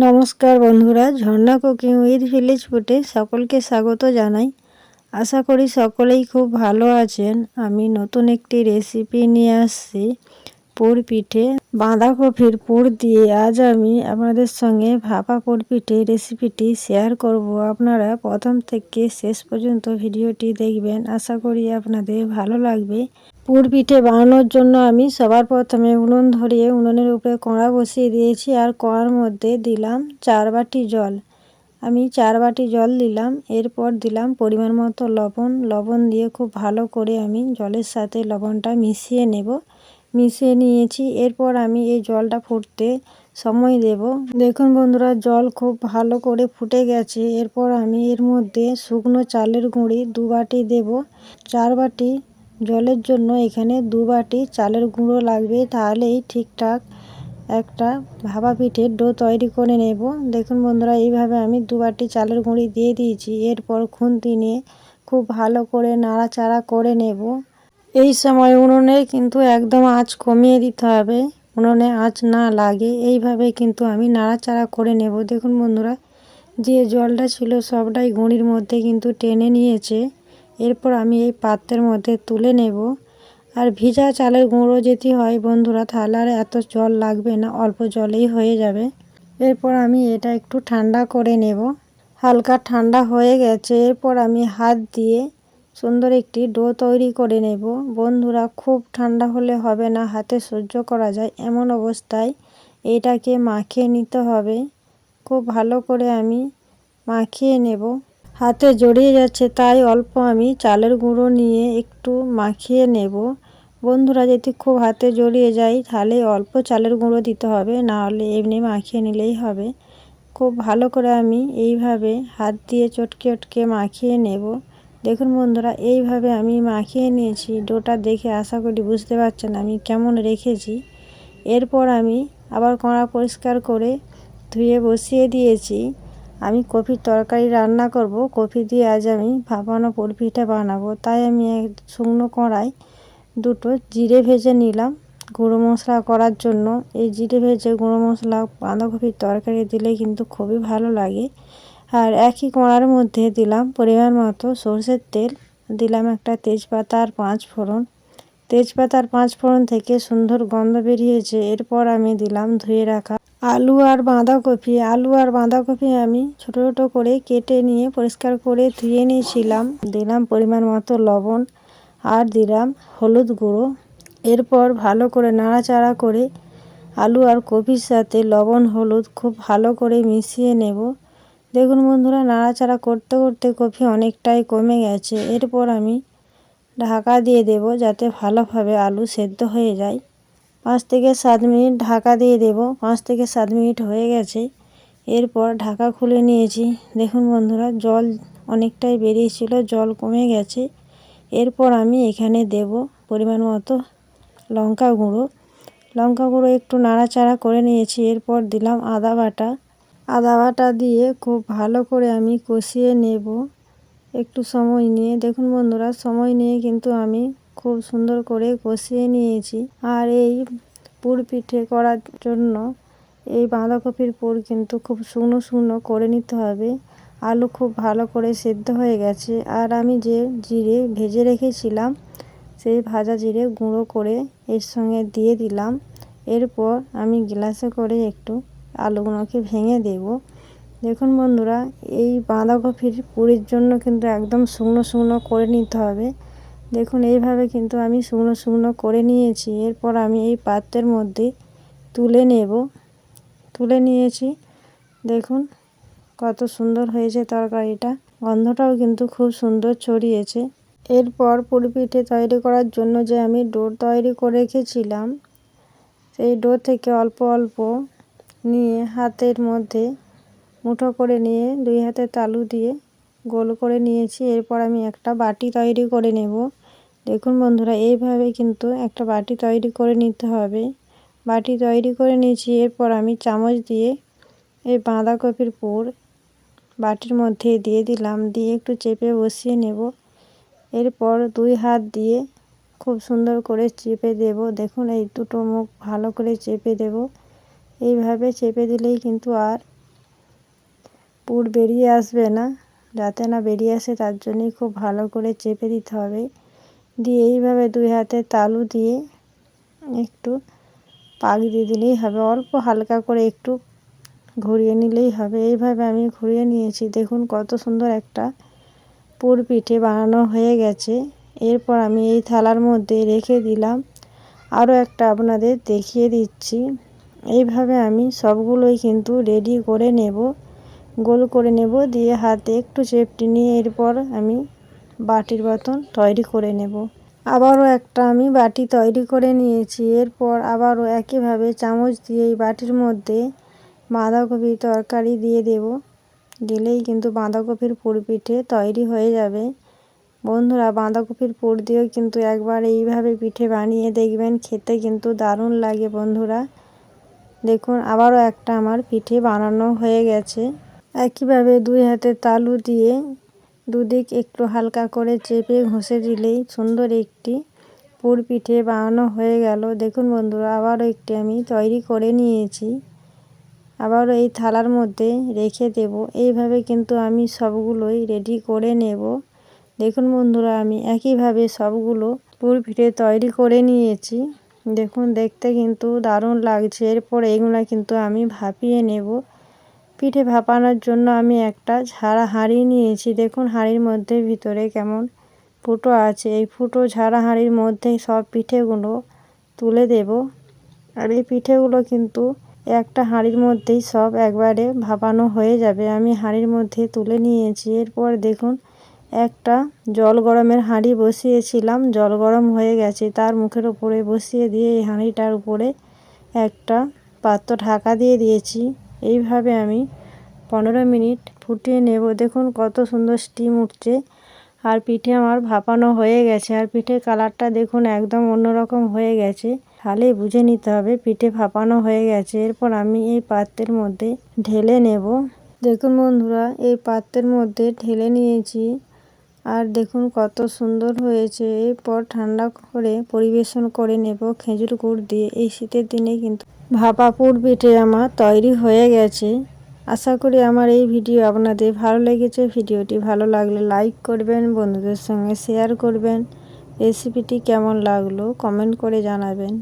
নমস্কার বন্ধুরা, ঝর্ণা cooking with village ফুডে সকলকে স্বাগত জানাই। আশা করি সকলেই খুব ভালো আছেন। আমি নতুন একটি রেসিপি নিয়ে আসছি, পুর পিঠে। বাঁধাকপির পুর দিয়ে আজ আমি আপনাদের সঙ্গে ভাপা পুর পিঠে রেসিপিটি শেয়ার করব। আপনারা প্রথম থেকে শেষ পর্যন্ত ভিডিওটি দেখবেন, আশা করি আপনাদের ভালো লাগবে। পুর পিঠে বানানোর জন্য আমি সবার প্রথমে উনুন ধরিয়ে উনুনের উপরে কড়া বসিয়ে দিয়েছি, আর কড়ার মধ্যে দিলাম 4 বাটি জল। আমি 4 বাটি জল দিলাম। এরপর দিলাম পরিমাণ মতো লবণ দিয়ে খুব ভালো করে আমি জলের সাথে লবণটা মিশিয়ে নেব। মিশিয়ে নিয়েছি। এরপর আমি এই জলটা ফুটতে সময় দেব। দেখুন বন্ধুরা, জল খুব ভালো করে ফুটে গেছে। এরপর আমি এর মধ্যে শুকনো চালের গুঁড়ি 2 বাটি দেব। 4 বাটি জলের জন্য এখানে 2 বাটি চালের গুঁড়ো লাগবে, তাহলেই ঠিকঠাক একটা ভাপা পিঠের ডো তৈরি করে নেব। দেখুন বন্ধুরা, এইভাবে আমি 2 বাটি চালের গুঁড়ি দিয়ে দিয়েছি। এরপর খুন্তি নিয়ে খুব ভালো করে নাড়াচাড়া করে নেব। এই সময় উনুনে কিন্তু একদম আঁচ কমিয়ে দিতে হবে, উনুনে আঁচ না লাগে। এইভাবে কিন্তু আমি নাড়াচাড়া করে নেব। দেখুন বন্ধুরা, যে জলটা ছিল সবটাই গুঁড়ির মধ্যে কিন্তু টেনে নিয়েছে। এরপর আমি এই পাত্রের মধ্যে তুলে নেব। আর ভিজা চালের গুঁড়ো যদি হয় বন্ধুরা, তাহলে আর এত জল লাগবে না, অল্প জলেই হয়ে যাবে। এরপর আমি এটা একটু ঠান্ডা করে নেব। হালকা ঠান্ডা হয়ে গেছে। এরপর আমি হাত দিয়ে সুন্দর একটি ডো তৈরি করে নেব। বন্ধুরা, খুব ঠান্ডা হলে হবে না, হাতে সহ্য করা যায় এমন অবস্থায় এটাকে মাখিয়ে নিতে হবে। খুব ভালো করে আমি মাখিয়ে নেব। হাতে জড়িয়ে যাচ্ছে, তাই অল্প আমি চালের গুঁড়ো নিয়ে একটু মাখিয়ে নেব। বন্ধুরা, যদি খুব হাতে জড়িয়ে যায় তাহলে অল্প চালের গুঁড়ো দিতে হবে, না হলে এমনি মাখিয়ে নিলেই হবে। খুব ভালো করে আমি এইভাবে হাত দিয়ে চটকে চটকে মাখিয়ে নেব। দেখুন বন্ধুরা, এইভাবে আমি মাখিয়ে নিয়েছি। ডোটা দেখে আশা করি বুঝতে পারছেন আমি কেমন রেখেছি। এরপর আমি আবার কড়া পরিষ্কার করে ধুয়ে বসিয়ে দিয়েছি। আমি কপির তরকারি রান্না করব। কপি দিয়ে আজ আমি ভাপানো পুর পিঠে বানাবো। তাই আমি এক শুকনো কড়াই দুটো জিরে ভেজে নিলাম গুঁড়ো মশলা করার জন্য। এই জিরে ভেজে গুঁড়ো মশলা বাঁধাকপির তরকারি দিলে কিন্তু খুবই ভালো লাগে। আর একই কড়ার মধ্যে দিলাম পরিমাণ মতো সরষের তেল, দিলাম একটা তেজপাতা আর 5 ফোড়ন। তেজপাতা আর 5 ফোড়ন থেকে সুন্দর গন্ধ বেরিয়েছে। এরপর আমি দিলাম ধুয়ে রাখা আলু আর বাঁধাকপি আমি ছোট ছোট করে কেটে নিয়ে পরিষ্কার করে ধুয়ে নিয়েছিলাম। দিলাম পরিমাণ মতো লবণ আর দিলাম হলুদ গুঁড়ো। এরপর ভালো করে নাড়াচাড়া করে আলু আর কপির সাথে লবণ হলুদ খুব ভালো করে মিশিয়ে নেব। দেখুন বন্ধুরা, নাড়াচাড়া করতে করতে কপি অনেকটাই কমে গেছে। এরপর আমি ঢাকা দিয়ে দেব, যাতে ভালোভাবে আলু সেদ্ধ হয়ে যায়। 5 থেকে 7 মিনিট ঢাকা দিয়ে দেব। 5 থেকে 7 মিনিট হয়ে গেছে। এরপর ঢাকা খুলে নিয়েছি। দেখুন বন্ধুরা, জল অনেকটাই বেরিয়েছিল, জল কমে গেছে। এরপর আমি এখানে দেব পরিমাণ মতো লঙ্কা গুঁড়ো একটু নাড়াচাড়া করে নিয়েছি। এরপর দিলাম আদা বাটা দিয়ে খুব ভালো করে আমি কষিয়ে নেব একটু সময় নিয়ে। দেখুন বন্ধুরা, সময় নিয়ে কিন্তু আমি খুব সুন্দর করে কষিয়ে নিয়েছি। আর এই পুর পিঠে করার জন্য এই বাঁধাকপির পুর কিন্তু খুব শুকনো শুকনো করে নিতে হবে। আলু খুব ভালো করে সেদ্ধ হয়ে গেছে। আর আমি যে জিরে ভেজে রেখেছিলাম সেই ভাজা জিরে গুঁড়ো করে এর সঙ্গে দিয়ে দিলাম। এরপর আমি গ্লাসে করে একটু আলুগুলোকে ভেঙে দেব। দেখুন বন্ধুরা, এই বাঁধাকপির পুরের জন্য কিন্তু একদম শুকনো শুকনো করে নিতে হবে। দেখুন এইভাবে কিন্তু আমি শুকনো শুকনো করে নিয়েছি। এরপর আমি এই পাত্রের মধ্যে তুলে নিয়েছি। দেখুন কত সুন্দর হয়েছে তরকারিটা, গন্ধটাও কিন্তু খুব সুন্দর ছড়িয়েছে। এরপর পুর পিঠে তৈরি করার জন্য যে আমি ডো তৈরি করে রেখেছিলাম, সেই ডো থেকে অল্প অল্প নিয়ে হাতের মধ্যে মুঠো করে নিয়ে 2 হাতে তালু দিয়ে গোল করে নিয়েছি। এরপর আমি একটা বাটি তৈরি করে নেব। দেখুন বন্ধুরা, এইভাবে কিন্তু একটা বাটি তৈরি করে নিতে হবে। বাটি তৈরি করে নিয়েছি। এরপর আমি চামচ দিয়ে এই বাঁধাকপির পুর বাটির মধ্যে দিয়ে দিলাম, দিয়ে একটু চেপে বসিয়ে নেব। এরপর 2 হাত দিয়ে খুব সুন্দর করে চেপে দেব। দেখুন এই দুটো মুখ ভালো করে চেপে দেব। এইভাবে চেপে দিলেই কিন্তু আর পুর বেরিয়ে আসবে না, যাতে না বেরিয়ে আসে তার জন্যই খুব ভালো করে চেপে দিতে হবে। দিয়ে এইভাবে 2 হাতে তালু দিয়ে একটু পাক দিয়ে দিলেই হবে, অল্প হালকা করে একটু ঘুরিয়ে নিলেই হবে। এইভাবে আমি ঘুরিয়ে নিয়েছি। দেখুন কত সুন্দর একটা পুর পিঠে বানানো হয়ে গেছে। এরপর আমি এই থালার মধ্যে রেখে দিলাম। আরও একটা আপনাদের দেখিয়ে দিচ্ছি। এইভাবে আমি সবগুলোই কিন্তু রেডি করে নেব, গোল করে নেব, দিয়ে হাতে একটু চেপটি নিয়ে এরপর আমি বাটির মতন তৈরি করে নেব। আবারও একটা আমি বাটি তৈরি করে নিয়েছি। এরপর আবারও একইভাবে চামচ দিয়ে এই বাটির মধ্যে বাঁধাকপির তরকারি দিয়ে দেব। দিলেই কিন্তু বাঁধাকপির পুর পিঠে তৈরি হয়ে যাবে। বন্ধুরা, বাঁধাকপির পুর দিয়েও কিন্তু একবার এইভাবে পিঠে বানিয়ে দেখবেন, খেতে কিন্তু দারুণ লাগে বন্ধুরা। দেখুন আবারও একটা আমার পিঠে বানানো হয়ে গেছে। একইভাবে 2 হাতে তালু দিয়ে দুদিক একটু হালকা করে চেপে ঘষে দিলেই সুন্দর একটি পুর পিঠে বানানো হয়ে গেল। দেখুন বন্ধুরা, আবারও একটি আমি তৈরি করে নিয়েছি। আবারও এই থালার মধ্যে রেখে দেব। এইভাবে কিন্তু আমি সবগুলোই রেডি করে নেব। দেখুন বন্ধুরা, আমি একইভাবে সবগুলো পুর পিঠে তৈরি করে নিয়েছি। দেখুন দেখতে কিন্তু দারুণ লাগছে। এরপর এইগুলো কিন্তু আমি ভাপিয়ে নেব। পিঠে ভাপানোর জন্য আমি একটা ঝাড়া হাঁড়ি নিয়েছি। দেখুন হাঁড়ির মধ্যে ভিতরে কেমন ফুটো আছে। এই ফুটো ঝাড়া হাঁড়ির মধ্যে সব পিঠেগুলো তুলে দেব। আর এই পিঠেগুলো কিন্তু একটা হাঁড়ির মধ্যেই সব একবারে ভাপানো হয়ে যাবে। আমি হাঁড়ির মধ্যে তুলে নিয়েছি। এরপর দেখুন একটা জল গরমের হাঁড়ি বসিয়েছিলাম, জল গরম হয়ে গেছে। তার মুখের উপরে বসিয়ে দিয়ে এই হাঁড়িটার উপরে একটা পাত্র ঢাকা দিয়ে দিয়েছি। এইভাবে আমি 15 মিনিট ফুটিয়ে নেব। দেখুন কত সুন্দর স্টিম উঠছে। আর পিঠে আমার ভাপানো হয়ে গেছে। আর পিঠের কালারটা দেখুন একদম অন্যরকম হয়ে গেছে। তাহলেই বুঝে নিতে হবে পিঠে ভাপানো হয়ে গেছে। এরপর আমি এই পাত্রের মধ্যে ঢেলে নেব। দেখুন বন্ধুরা, এই পাত্রের মধ্যে ঢেলে নিয়েছি। আর দেখুন কত সুন্দর হয়েছে। এরপর ঠান্ডা করে পরিবেশন করে নেব খেজুর গুড় দিয়ে। এই শীতের দিনে কিন্তু ভাপা পুর পিঠে আমার তৈরি হয়ে গেছে। আশা করি আমার এই ভিডিও আপনাদের ভালো লেগেছে। ভিডিওটি ভালো লাগলে লাইক করবেন, বন্ধুদের সঙ্গে শেয়ার করবেন। রেসিপিটি কেমন লাগলো কমেন্ট করে জানাবেন।